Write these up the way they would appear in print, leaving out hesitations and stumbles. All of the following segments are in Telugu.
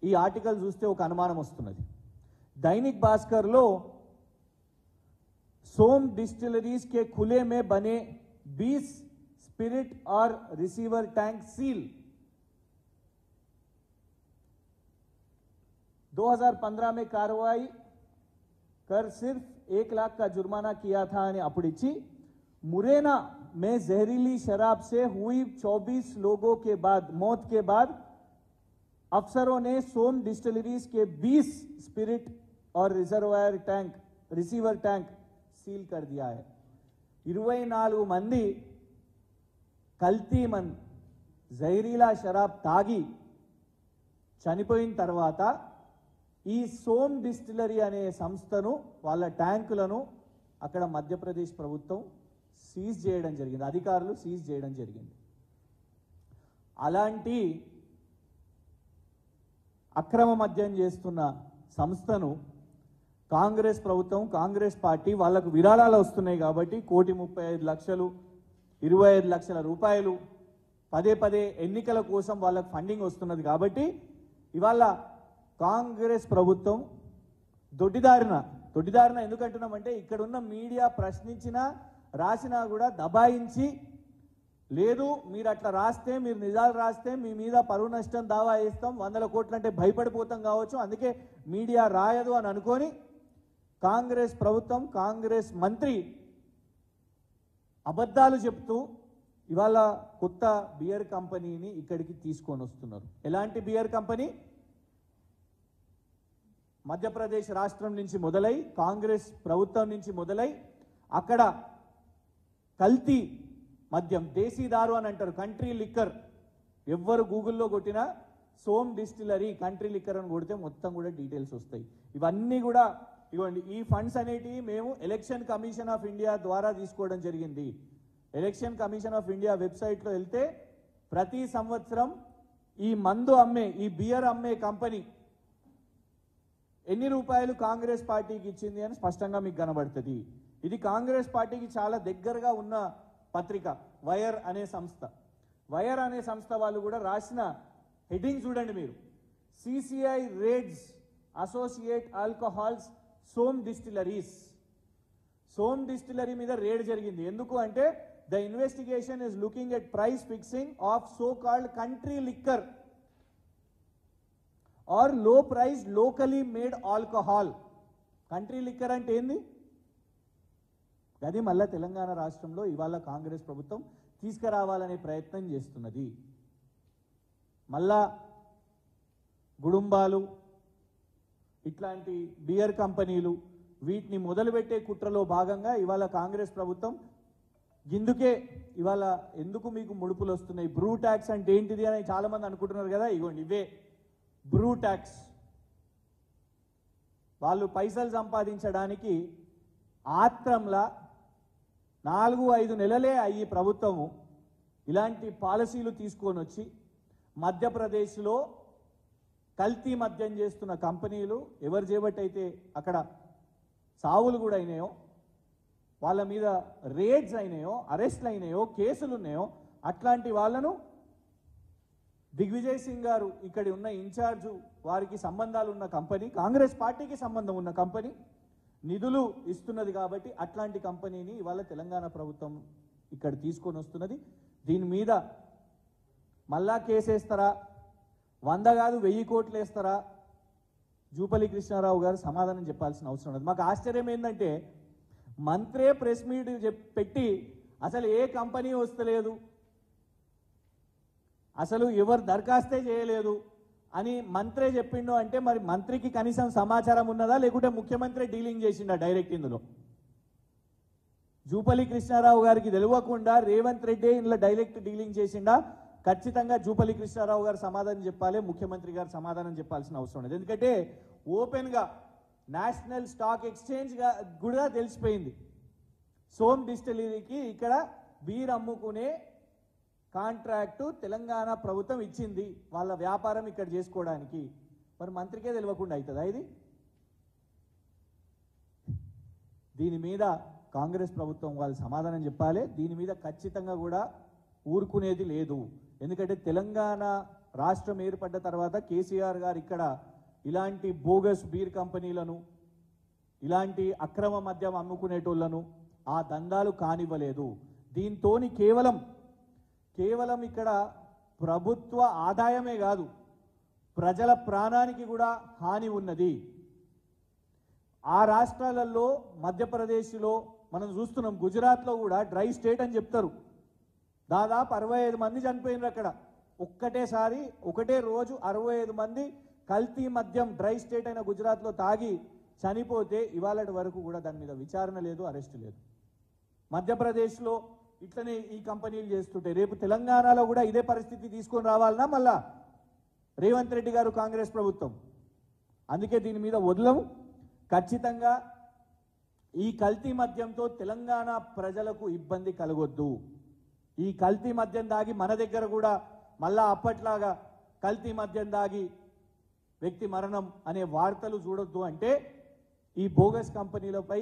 ఈ ఆర్టికల్ చూస్తే ఒక అనుమానం వస్తున్నది. दैनिक भास्कर लो सोम डिस्टिलरीज के खुले में बने 20 स्पिरिट और रिसीवर टैंक सील। 2015 में कार्रवाई कर सिर्फ 1 लाख का जुर्माना किया था ने अपड़िची मुरैना में जहरीली शराब से हुई 24 लोगों के बाद मौत के बाद अफसरों ने सोम डिस्टिलरीज के 20 स्पिरिट और रिसीवर टैंक सील कर दिया है. 24 మంది కల్తీ జహరీలా షరాబ్ తాగి చనిపోయిన తర్వాత ఈ సోమ్ డిస్టిలరీ అనే సంస్థను వాళ్ళ ట్యాంకులను అక్కడ మధ్యప్రదేశ్ ప్రభుత్వం సీజ్ చేయడం జరిగింది, అధికారులు సీజ్ చేయడం జరిగింది. అలాంటి అక్రమ మద్యం చేస్తున్న సంస్థను కాంగ్రెస్ ప్రభుత్వం, కాంగ్రెస్ పార్టీ వాళ్ళకు విరాళాలు వస్తున్నాయి కాబట్టి 1,35,00,000 25 లక్షల రూపాయలు పదే పదే ఎన్నికల కోసం వాళ్ళకు ఫండింగ్ వస్తున్నది కాబట్టి ఇవాళ కాంగ్రెస్ ప్రభుత్వం దొడ్డిదారిన ఎందుకంటున్నామంటే ఇక్కడ ఉన్న మీడియా ప్రశ్నించినా రాసినా కూడా దబాయించి లేదు మీరు అట్లా రాస్తే, మీరు నిజాలు రాస్తే మీ మీద పరువు నష్టం దావా వేస్తాం, 100 కోట్లు అంటే భయపడిపోతాం కావచ్చు, అందుకే మీడియా రాయదు అని అనుకొని కాంగ్రెస్ ప్రభుత్వం, కాంగ్రెస్ మంత్రి అబద్ధాలు చెప్తూ ఇవాళ కొత్త బియర్ కంపెనీని ఇక్కడికి తీసుకొని వస్తున్నారు. ఎలాంటి బియర్ కంపెనీ? మధ్యప్రదేశ్ రాష్ట్రం నుంచి మొదలై, కాంగ్రెస్ ప్రభుత్వం నుంచి మొదలై అక్కడ కల్తీ మద్యం, దేశీదారు అని అంటారు, కంట్రీ లిక్కర్. ఎవ్వరు గూగుల్లో కొట్టినా సోమ్ డిస్టిలరీ కంట్రీ లిక్కర్ అని కొడితే మొత్తం కూడా డీటెయిల్స్ వస్తాయి. ఇవన్నీ కూడా ఇవ్వండి. ఈ ఫండ్స్ అనేటివి మేము ఎలక్షన్ కమిషన్ ఆఫ్ ఇండియా ద్వారా తీసుకోవడం జరిగింది. ఎలక్షన్ కమిషన్ ఆఫ్ ఇండియా వెబ్సైట్లో వెళ్తే ప్రతి సంవత్సరం ఈ మందు అమ్మే, ఈ బియర్ అమ్మే కంపెనీ ఎన్ని రూపాయలు కాంగ్రెస్ పార్టీకి ఇచ్చింది అని స్పష్టంగా మీకు కనబడుతుంది. ఇది కాంగ్రెస్ పార్టీకి చాలా దగ్గరగా ఉన్న పత్రిక వైర్ అనే సంస్థ. వైర్ అనే సంస్థ వాళ్ళు కూడా రాసిన హెడ్డింగ్ చూడండి మీరు. CCI raids associate alcohols Som distilleries. Som distillery మీద రేడ్ జరిగింది. ఎందుకు అంటే the investigation is looking at price fixing of so called country liquor or low price locally made alcohol. Country liquor అంటే ఏంది? అది మళ్ళా తెలంగాణ రాష్ట్రంలో ఇవాళ కాంగ్రెస్ ప్రభుత్వం తీసుకురావాలనే ప్రయత్నం చేస్తున్నది. మళ్ళా గుడుంబాలు, ఇట్లాంటి బియర్ కంపెనీలు, వీటిని మొదలుపెట్టే కుట్రలో భాగంగా ఇవాళ కాంగ్రెస్ ప్రభుత్వం ఇందుకే ఇవాళ ఎందుకు మీకు ముడుపులు వస్తున్నాయి, బ్రూ ట్యాక్స్ అంటే ఏంటిది అని చాలా మంది అనుకుంటున్నారు కదా. ఇగోండి ఇవే బ్రూ ట్యాక్స్. వాళ్ళు పైసలు సంపాదించడానికి ఆత్రంలా 4-5 నెలలే అయ్యి ప్రభుత్వము ఇలాంటి పాలసీలు తీసుకొని వచ్చి మధ్యప్రదేశ్లో కల్తీ మద్యం చేస్తున్న కంపెనీలు ఎవరు చేపట్టయితే అక్కడ సావులు కూడా అయినాయో, వాళ్ళ మీద రేడ్స్ అయినాయో, అరెస్ట్లు అయినాయో, కేసులు ఉన్నాయో, అట్లాంటి వాళ్ళను దిగ్విజయ్ సింగ్ గారు ఇక్కడ ఉన్న ఇన్ఛార్జు, వారికి సంబంధాలు ఉన్న కంపెనీ, కాంగ్రెస్ పార్టీకి సంబంధం ఉన్న కంపెనీ నిధులు ఇస్తున్నది కాబట్టి అట్లాంటి కంపెనీని ఇవాళ తెలంగాణ ప్రభుత్వం ఇక్కడ తీసుకొని వస్తున్నది. దీని మీద మళ్ళా కేసేస్తారా, 100 కాదు 1000 కోట్లు వేస్తారా? జూపల్లి కృష్ణారావు గారు సమాధానం చెప్పాల్సిన అవసరం ఉన్నది. మాకు ఆశ్చర్యం ఏంటంటే మంత్రే ప్రెస్ మీట్ పెట్టి అసలు ఏ కంపెనీ వస్తలేదు, అసలు ఎవరు దరఖాస్తే చేయలేదు అని మంత్రే చెప్పిండు అంటే మరి మంత్రికి కనీసం సమాచారం ఉన్నదా, లేకుంటే ముఖ్యమంత్రి డీలింగ్ చేసిండా డైరెక్ట్ ఇందులో? జూపల్లి కృష్ణారావు గారికి తెలియకుండా రేవంత్ రెడ్డి ఇందులో డైరెక్ట్ డీలింగ్ చేసిండా? ఖచ్చితంగా జూపల్లి కృష్ణారావు గారు సమాధానం చెప్పాలి, ముఖ్యమంత్రి గారు సమాధానం చెప్పాల్సిన అవసరం ఉంది. ఎందుకంటే ఓపెన్గా నేషనల్ స్టాక్ ఎక్స్చేంజ్ కూడా తెలిసిపోయింది సోమ్ డిస్టిలరీకి ఇక్కడ బీర్ అమ్ముకునే కాంట్రాక్టు తెలంగాణ ప్రభుత్వం ఇచ్చింది వాళ్ళ వ్యాపారం ఇక్కడ చేసుకోవడానికి. మరి మంత్రికే తెలియకుండా అవుతుందా ఇది? దీని మీద కాంగ్రెస్ ప్రభుత్వం వాళ్ళు సమాధానం చెప్పాలి. దీని మీద ఖచ్చితంగా కూడా ఊరుకునేది లేదు. ఎందుకంటే తెలంగాణ రాష్ట్రం ఏర్పడ్డ తర్వాత కేసీఆర్ గారు ఇక్కడ ఇలాంటి బోగస్ బీర్ కంపెనీలను, ఇలాంటి అక్రమ మద్యం అమ్ముకునేటోళ్లను ఆ దందాలు కానివ్వలేదు. దీంతోని కేవలం ఇక్కడ ప్రభుత్వ ఆదాయమే కాదు, ప్రజల ప్రాణానికి కూడా హాని ఉన్నది. ఆ రాష్ట్రాలలో మధ్యప్రదేశ్లో మనం చూస్తున్నాం, గుజరాత్లో కూడా డ్రై స్టేట్ అని చెప్తారు. దాదాపు 65 మంది చనిపోయినారు అక్కడ. ఒకటే రోజు 65 మంది కల్తీ మద్యం డ్రై స్టేట్ అయిన గుజరాత్లో తాగి చనిపోతే ఇవాళటి వరకు కూడా దాని మీద విచారణ లేదు, అరెస్ట్ లేదు. మధ్యప్రదేశ్లో ఇట్లనే ఈ కంపెనీలు చేస్తుంటే రేపు తెలంగాణలో కూడా ఇదే పరిస్థితి తీసుకొని రావాలన్నా మళ్ళా రేవంత్ రెడ్డి గారు, కాంగ్రెస్ ప్రభుత్వం. అందుకే దీని మీద వదలము. ఖచ్చితంగా ఈ కల్తీ మద్యంతో తెలంగాణ ప్రజలకు ఇబ్బంది కలగొద్దు. ఈ కల్తీ మద్యం దాగి మన దగ్గర కూడా మళ్ళా అప్పట్లాగా కల్తీ మద్యం దాగి వ్యక్తి మరణం అనే వార్తలు చూడొద్దు. అంటే ఈ బోగస్ కంపెనీలపై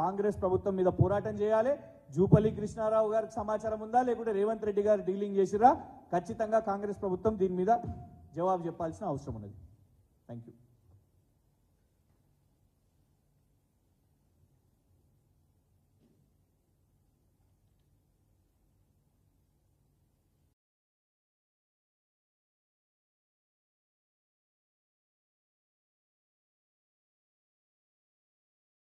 కాంగ్రెస్ ప్రభుత్వం మీద పోరాటం చేయాలి. జూపల్లి కృష్ణారావు గారికి సమాచారం ఉందా, లేకుంటే రేవంత్ రెడ్డి గారు డీలింగ్ చేసిరా? ఖచ్చితంగా కాంగ్రెస్ ప్రభుత్వం దీని మీద జవాబు చెప్పాల్సిన అవసరం ఉన్నది. Thank you.